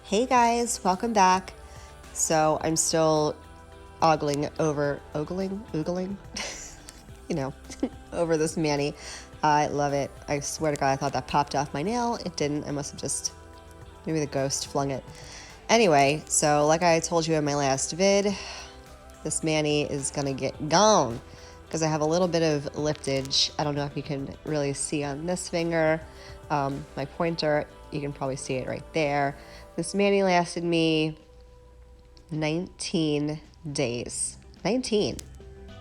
Hey guys, welcome back. So I'm still oogling, you know, over this mani. I love it. I swear to God, I thought that popped off my nail. It didn't. I must have just, maybe the ghost flung it. Anyway, so like I told you in my last vid, this mani is gonna get gone because I have a little bit of liftage. I don't know if you can really see on this finger, my pointer. You can probably see it right there. This mani lasted me 19 days. 19.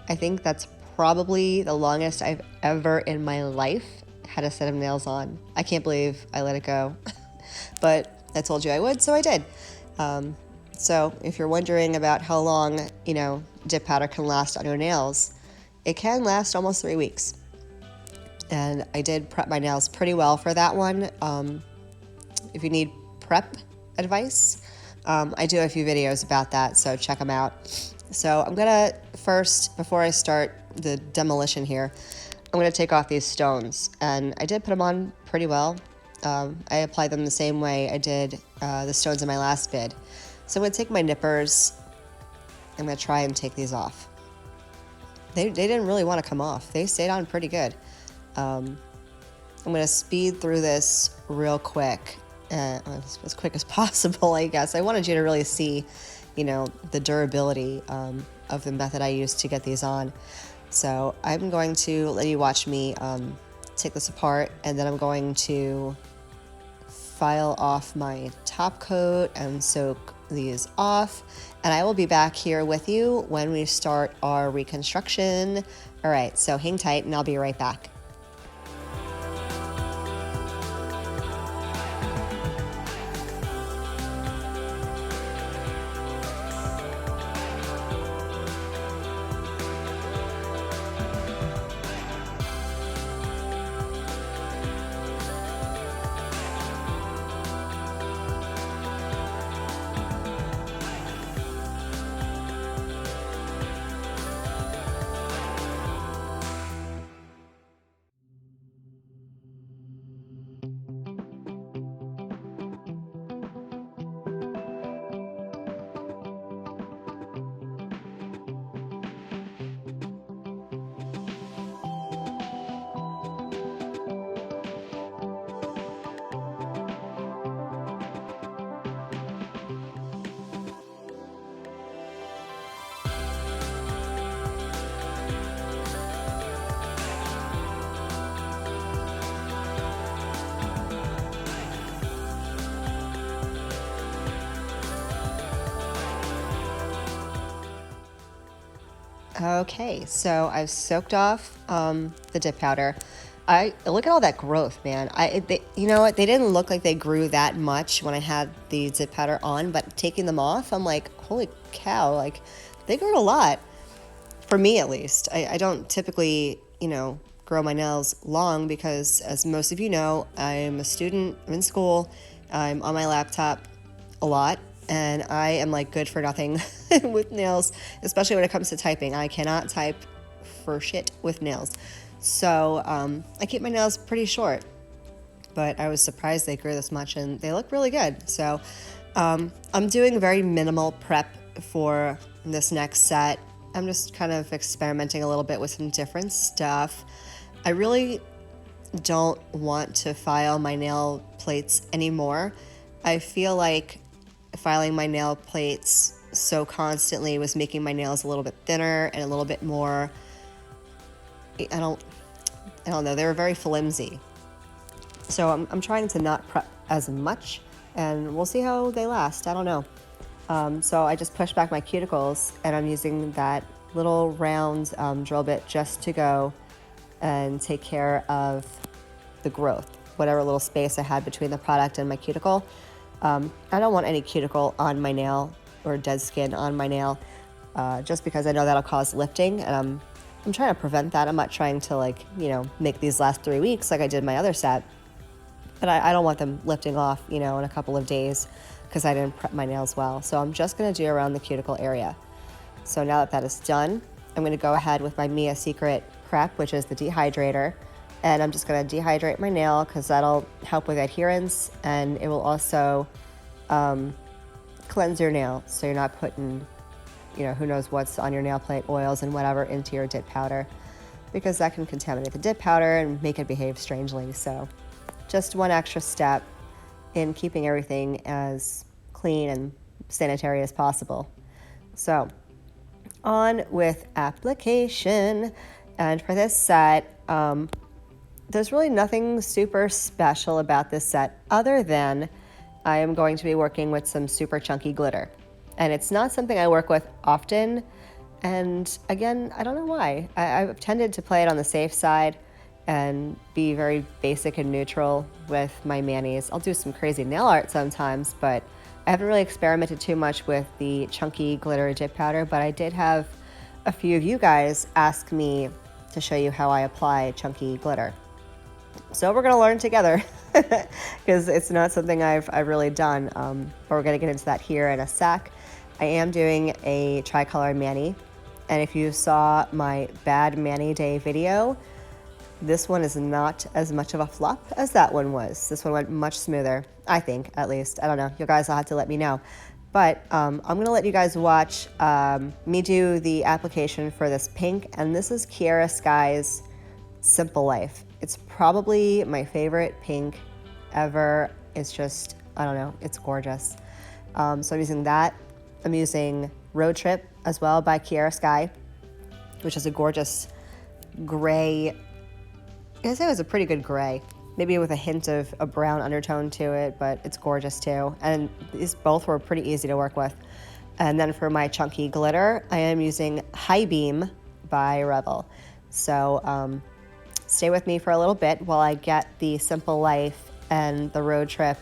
I think that's probably the longest I've ever in my life had a set of nails on. I can't believe I let it go. But I told you I would, so I did. So if you're wondering about how long, dip powder can last on your nails, it can last almost 3 weeks. And I did prep my nails pretty well for that one. If you need prep advice, I do a few videos about that, so check them out. So I'm gonna first, before I start the demolition here, I'm gonna take off these stones, and I did put them on pretty well. I applied them the same way I did the stones in my last vid. So I'm gonna take my nippers. I'm gonna try and take these off. They didn't really want to come off. They stayed on pretty good. I'm gonna speed through this real quick. As quick as possible, I guess. I wanted you to really see, the durability of the method I used to get these on. So I'm going to let you watch me take this apart, and then I'm going to file off my top coat and soak these off, and I will be back here with you when we start our reconstruction. All right, so hang tight and I'll be right back. Okay, so I've soaked off the dip powder. I look at all that growth, man. You know what? They didn't look like they grew that much when I had the dip powder on, but taking them off, I'm like, holy cow! Like, they grew a lot. For me, at least. I don't typically, grow my nails long because, as most of you know, I'm a student. I'm in school. I'm on my laptop a lot. And I am like good for nothing with nails, especially when it comes to typing. I cannot type for shit with nails. So I keep my nails pretty short, but I was surprised they grew this much and they look really good. So I'm doing very minimal prep for this next set. I'm just kind of experimenting a little bit with some different stuff. I really don't want to file my nail plates anymore. I feel like filing my nail plates so constantly was making my nails a little bit thinner and a little bit more, I don't know, they were very flimsy. So I'm trying to not prep as much, and we'll see how they last. I don't know. So I just pushed back my cuticles, and I'm using that little round drill bit just to go and take care of the growth, whatever little space I had between the product and my cuticle. I don't want any cuticle on my nail or dead skin on my nail, just because I know that'll cause lifting, and I'm trying to prevent that. I'm not trying to make these last 3 weeks like I did my other set, but I don't want them lifting off, in a couple of days because I didn't prep my nails well. So I'm just going to do around the cuticle area. So now that is done, I'm going to go ahead with my Mia Secret prep, which is the Dehydrator. And I'm just going to dehydrate my nail because that'll help with adherence, and it will also cleanse your nail so you're not putting, you know, who knows what's on your nail plate, oils and whatever, into your dip powder, because that can contaminate the dip powder and make it behave strangely. So just one extra step in keeping everything as clean and sanitary as possible. So on with application. And for this set, there's really nothing super special about this set other than I am going to be working with some super chunky glitter. And it's not something I work with often. And again, I don't know why. I've tended to play it on the safe side and be very basic and neutral with my manis. I'll do some crazy nail art sometimes, but I haven't really experimented too much with the chunky glitter dip powder, but I did have a few of you guys ask me to show you how I apply chunky glitter. So we're gonna learn together because it's not something I've really done, but we're gonna get into that here in a sec. I am doing a tricolor mani, and if you saw my bad mani day video, this one is not as much of a flop as that one was. This one went much smoother, I think, at least. I don't know, you guys will have to let me know. But I'm gonna let you guys watch me do the application for this pink, and this is Kiara Sky's Simple Life. It's probably my favorite pink ever. It's just, I don't know, it's gorgeous. So I'm using that. I'm using Road Trip as well by Kiara Sky, which is a gorgeous gray. I guess it was a pretty good gray, maybe with a hint of a brown undertone to it, but it's gorgeous too. And these both were pretty easy to work with. And then for my chunky glitter, I am using Hi Beam by Revel. So stay with me for a little bit while I get the Simple Life and the Road Trip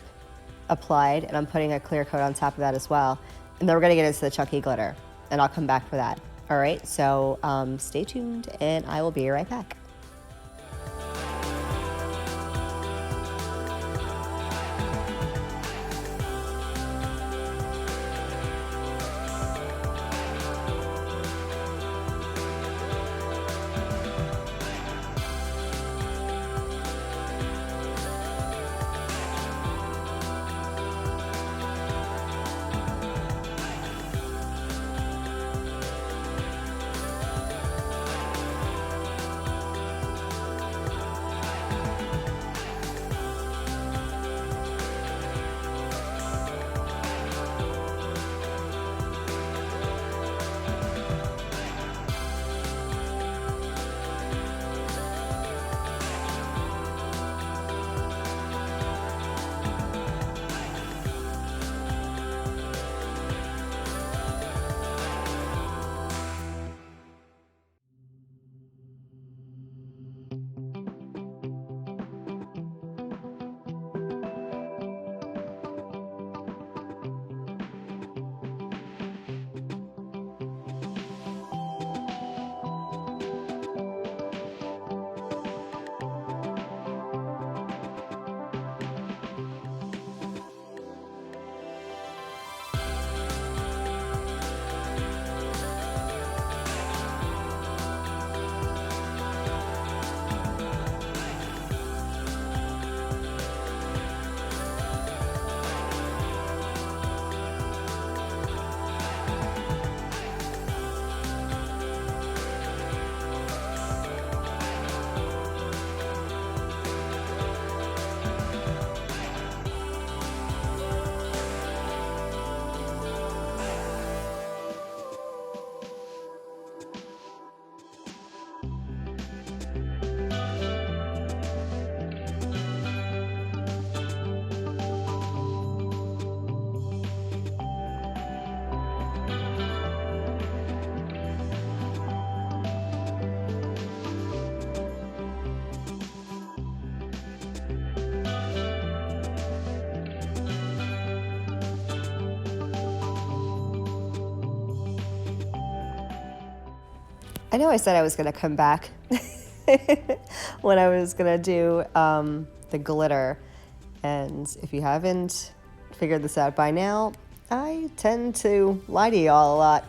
applied, and I'm putting a clear coat on top of that as well. And then we're gonna get into the chunky glitter, and I'll come back for that. All right, so stay tuned, and I will be right back. I know I said I was going to come back when I was going to do the glitter. And if you haven't figured this out by now, I tend to lie to you all a lot.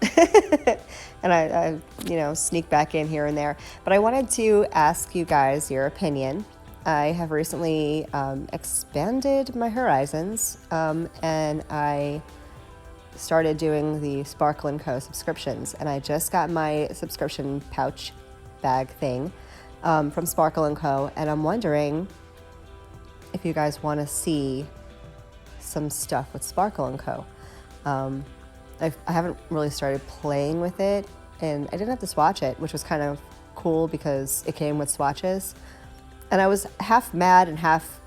And I sneak back in here and there. But I wanted to ask you guys your opinion I have recently expanded my horizons, and I started doing the Sparkle & Co. subscriptions, and I just got my subscription pouch bag thing from Sparkle & Co., and I'm wondering if you guys want to see some stuff with Sparkle & Co. I haven't really started playing with it, and I didn't have to swatch it, which was kind of cool because it came with swatches. And I was half mad and half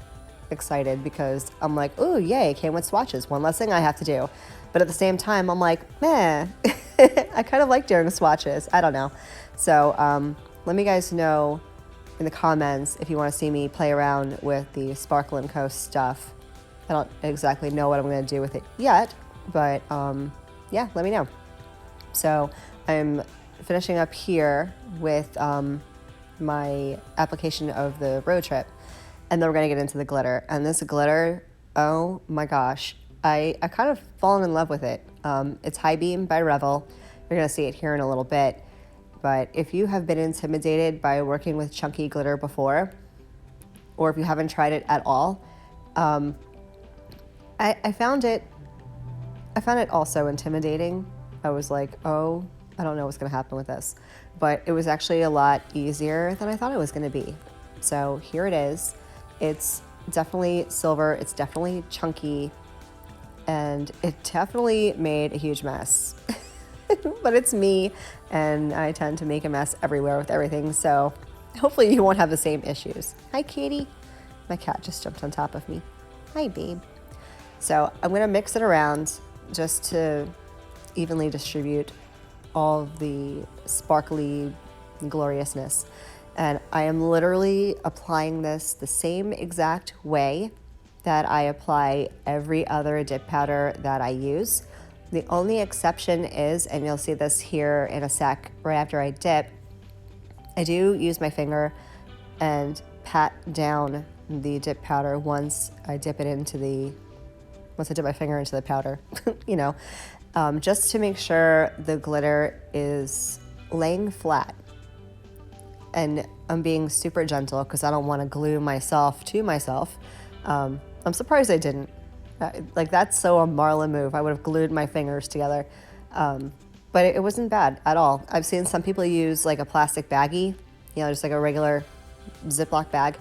excited because I'm like, ooh, yay, it came with swatches. One less thing I have to do. But at the same time, I'm like, man, I kind of like doing swatches. I don't know. So let me guys know in the comments if you want to see me play around with the Sparkle & Co. stuff. I don't exactly know what I'm going to do with it yet, but yeah, let me know. So I'm finishing up here with my application of the road trip, and then we're going to get into the glitter. And this glitter, oh my gosh, I kind of fallen in love with it. It's Hi Beam by Revel. You're going to see it here in a little bit. But if you have been intimidated by working with chunky glitter before, or if you haven't tried it at all, I found it also intimidating. I was like, oh, I don't know what's going to happen with this. But it was actually a lot easier than I thought it was going to be. So here it is. It's definitely silver. It's definitely chunky. And it definitely made a huge mess. But it's me, and I tend to make a mess everywhere with everything. So hopefully you won't have the same issues. Hi, Katie. My cat just jumped on top of me. Hi, babe. So I'm going to mix it around just to evenly distribute all of the sparkly gloriousness. And I am literally applying this the same exact way that I apply every other dip powder that I use. The only exception is, and you'll see this here in a sec right after I dip, I do use my finger and pat down the dip powder once I dip my finger into the powder, you know, just to make sure the glitter is laying flat. And I'm being super gentle because I don't want to glue myself to myself. I'm surprised I didn't. Like, that's so a Marla move. I would have glued my fingers together. But it wasn't bad at all. I've seen some people use like a plastic baggie, you know, just like a regular Ziploc bag,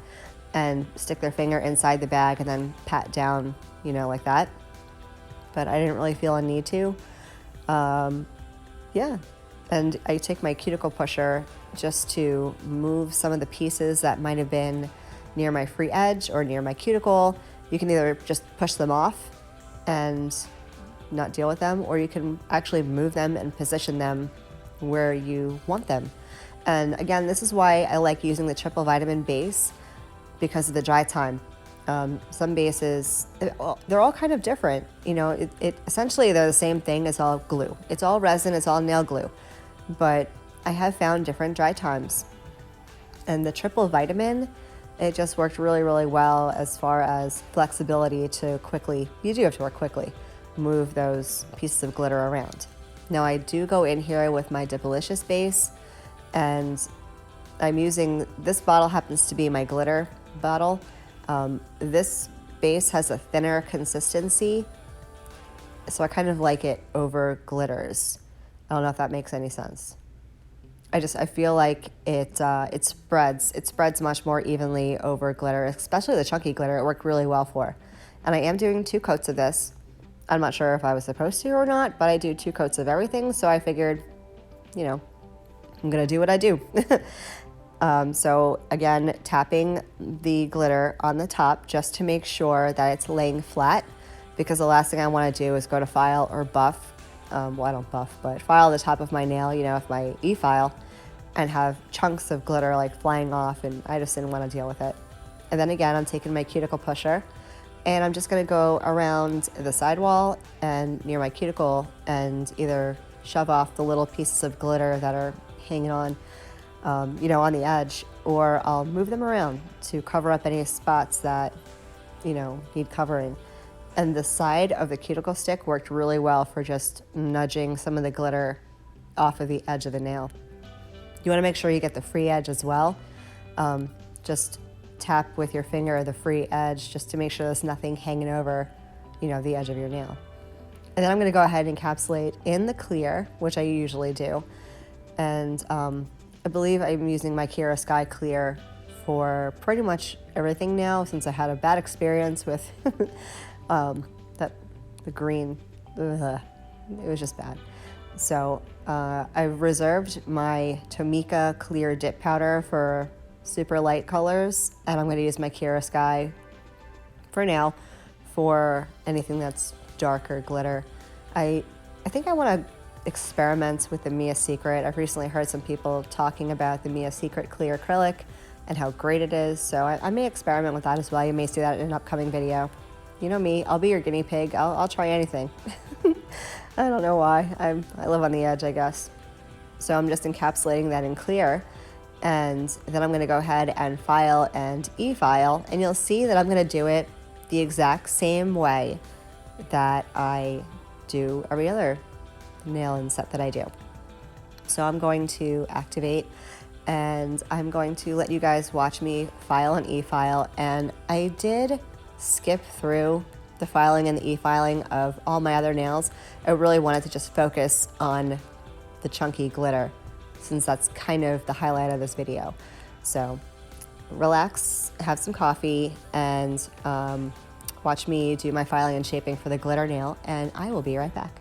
and stick their finger inside the bag and then pat down, you know, like that. But I didn't really feel a need to. Yeah. And I take my cuticle pusher just to move some of the pieces that might have been near my free edge or near my cuticle. You can either just push them off and not deal with them, or you can actually move them and position them where you want them. And again, this is why I like using the triple vitamin base, because of the dry time. Some bases, they're all kind of different. You know, essentially they're the same thing. It's all glue. It's all resin. It's all nail glue. But I have found different dry times. And the triple vitamin, it just worked really, really well as far as flexibility to quickly, you do have to work quickly, move those pieces of glitter around. Now I do go in here with my Dipalicious base, and I'm using, this bottle happens to be my glitter bottle. This base has a thinner consistency, so I kind of like it over glitters. I don't know if that makes any sense. I feel like it spreads much more evenly over glitter, especially the chunky glitter. It worked really well for. And I am doing 2 coats of this. I'm not sure if I was supposed to or not, but I do 2 coats of everything, so I figured, you know, I'm gonna do what I do. So again, tapping the glitter on the top just to make sure that it's laying flat, because the last thing I want to do is go to file or buff. Well, I don't buff, but file the top of my nail, you know, with my e-file, and have chunks of glitter like flying off, and I just didn't want to deal with it. And then again, I'm taking my cuticle pusher, and I'm just going to go around the sidewall and near my cuticle and either shove off the little pieces of glitter that are hanging on, you know, on the edge, or I'll move them around to cover up any spots that, you know, need covering. And the side of the cuticle stick worked really well for just nudging some of the glitter off of the edge of the nail. You want to make sure you get the free edge as well. Just tap with your finger the free edge just to make sure there's nothing hanging over, you know, the edge of your nail. And then I'm gonna go ahead and encapsulate in the clear, which I usually do. And I believe I'm using my Kiara Sky Clear for pretty much everything now, since I had a bad experience with the green. Ugh, it was just bad. So I've reserved my Tomika Clear Dip Powder for super light colors, and I'm going to use my Kiara Sky for now for anything that's darker glitter. I think I want to experiment with the Mia Secret. I've recently heard some people talking about the Mia Secret Clear Acrylic and how great it is, so I may experiment with that as well. You may see that in an upcoming video. You know me, I'll be your guinea pig. I'll try anything. I don't know why. I live on the edge, I guess. So I'm just encapsulating that in clear, and then I'm going to go ahead and file and e-file, and you'll see that I'm going to do it the exact same way that I do every other nail inset that I do. So I'm going to activate, and I'm going to let you guys watch me file and e-file, and I did skip through the filing and the e-filing of all my other nails. I really wanted to just focus on the chunky glitter, since that's kind of the highlight of this video. So relax, have some coffee, and watch me do my filing and shaping for the glitter nail, and I will be right back.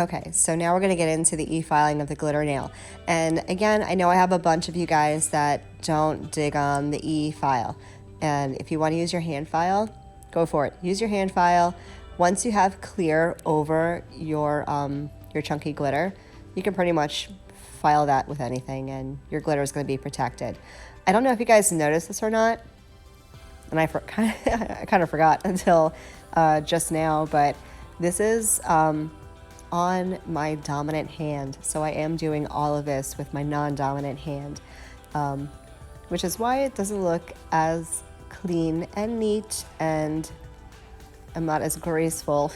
Okay, so now we're going to get into the e-filing of the glitter nail. And again, I know I have a bunch of you guys that don't dig on the e-file. And if you want to use your hand file, go for it. Use your hand file. Once you have clear over your chunky glitter, you can pretty much file that with anything and your glitter is going to be protected. I don't know if you guys noticed this or not, and I kind of forgot until just now, but this is on my dominant hand. So I am doing all of this with my non-dominant hand, which is why it doesn't look as clean and neat, and I'm not as graceful,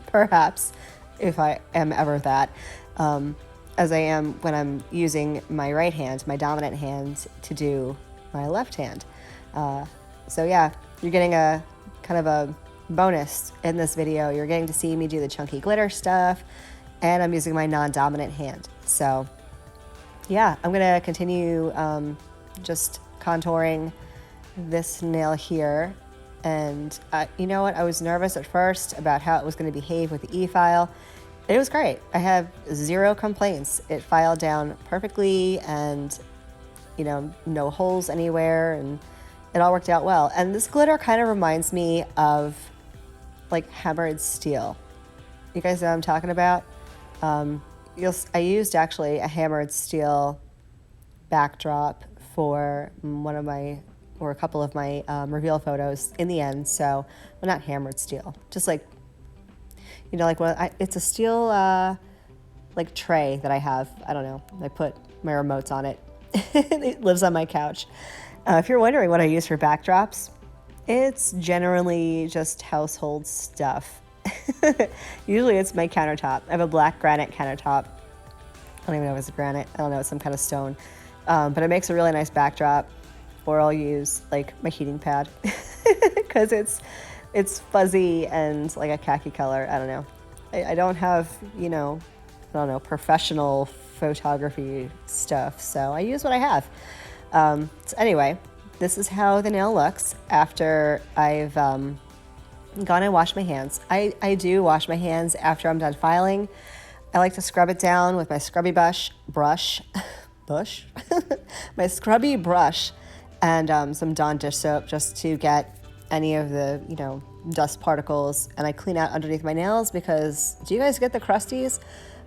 perhaps, if I am ever that, as I am when I'm using my right hand, my dominant hand, to do my left hand. So yeah, you're getting a kind of a bonus in this video. You're getting to see me do the chunky glitter stuff, and I'm using my non-dominant hand. So yeah, I'm gonna continue just contouring this nail here. And you know what, I was nervous at first about how it was going to behave with the e-file. It was great. I have zero complaints. It filed down perfectly, and you know, no holes anywhere, and it all worked out well. And this glitter kind of reminds me of like hammered steel. You guys know what I'm talking about? I used actually a hammered steel backdrop for a couple of my reveal photos in the end. So, well, not hammered steel, just like, you know, like it's a steel like tray that I have. I don't know. I put my remotes on it. It lives on my couch. If you're wondering what I use for backdrops, it's generally just household stuff. Usually it's my countertop. I have a black granite countertop. I don't even know if it's granite. I don't know, it's some kind of stone. But it makes a really nice backdrop. Or I'll use like my heating pad because it's fuzzy and like a khaki color. I don't know. I don't have, you know, I don't know, professional photography stuff. So I use what I have. So anyway, this is how the nail looks after I've gone and washed my hands. I do wash my hands after I'm done filing. I like to scrub it down with my scrubby brush, my scrubby brush, and some Dawn dish soap just to get any of the, you know, dust particles. And I clean out underneath my nails because, do you guys get the crusties?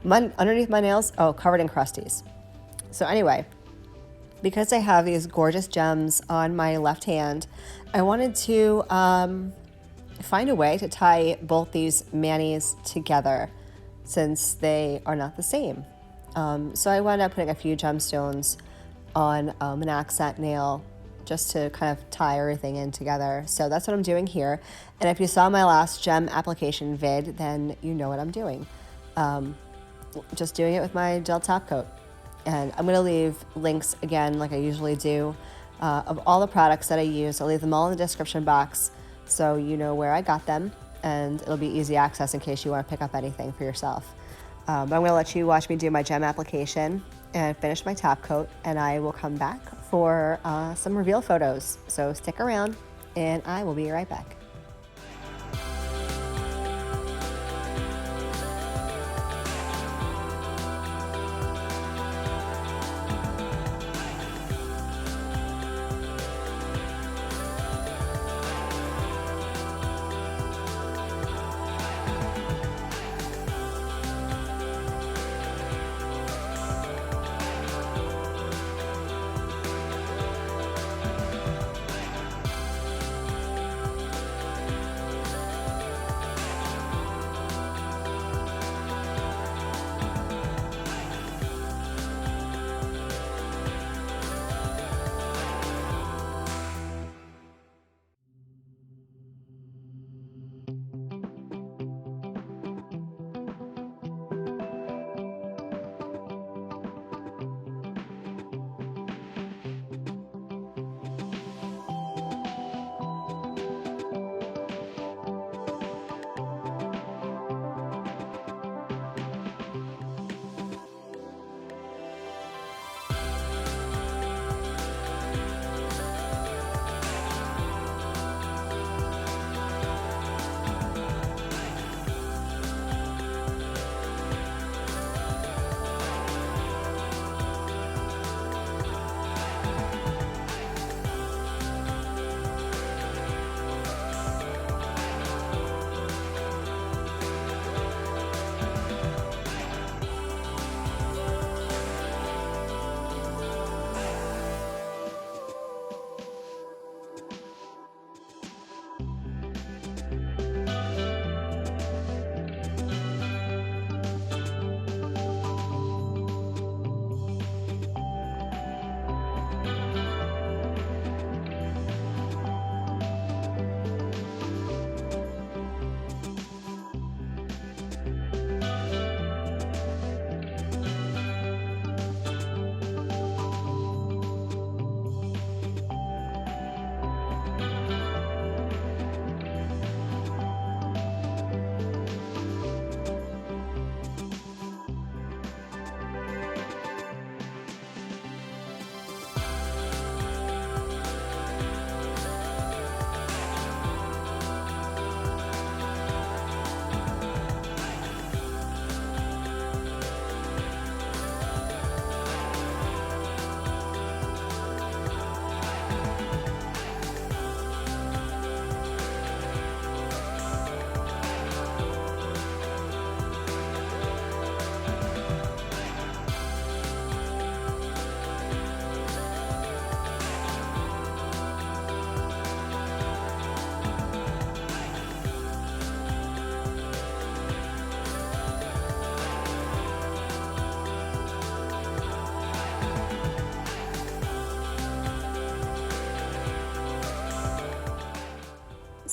Underneath my nails, oh, covered in crusties. So anyway, because I have these gorgeous gems on my left hand, I wanted to find a way to tie both these manis together since they are not the same. So I wound up putting a few gemstones on an accent nail just to kind of tie everything in together. So that's what I'm doing here. And if you saw my last gem application vid, then you know what I'm doing. Just doing it with my gel top coat. And I'm gonna leave links again, like I usually do, of all the products that I use. I'll leave them all in the description box so you know where I got them, and it'll be easy access in case you wanna pick up anything for yourself. But I'm gonna let you watch me do my gem application and finish my top coat, and I will come back for some reveal photos. So stick around, and I will be right back.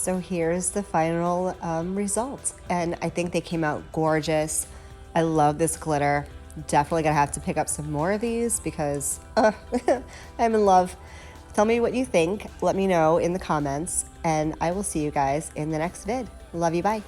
So here's the final result. And I think they came out gorgeous. I love this glitter. Definitely gonna have to pick up some more of these because I'm in love. Tell me what you think. Let me know in the comments, and I will see you guys in the next vid. Love you, bye.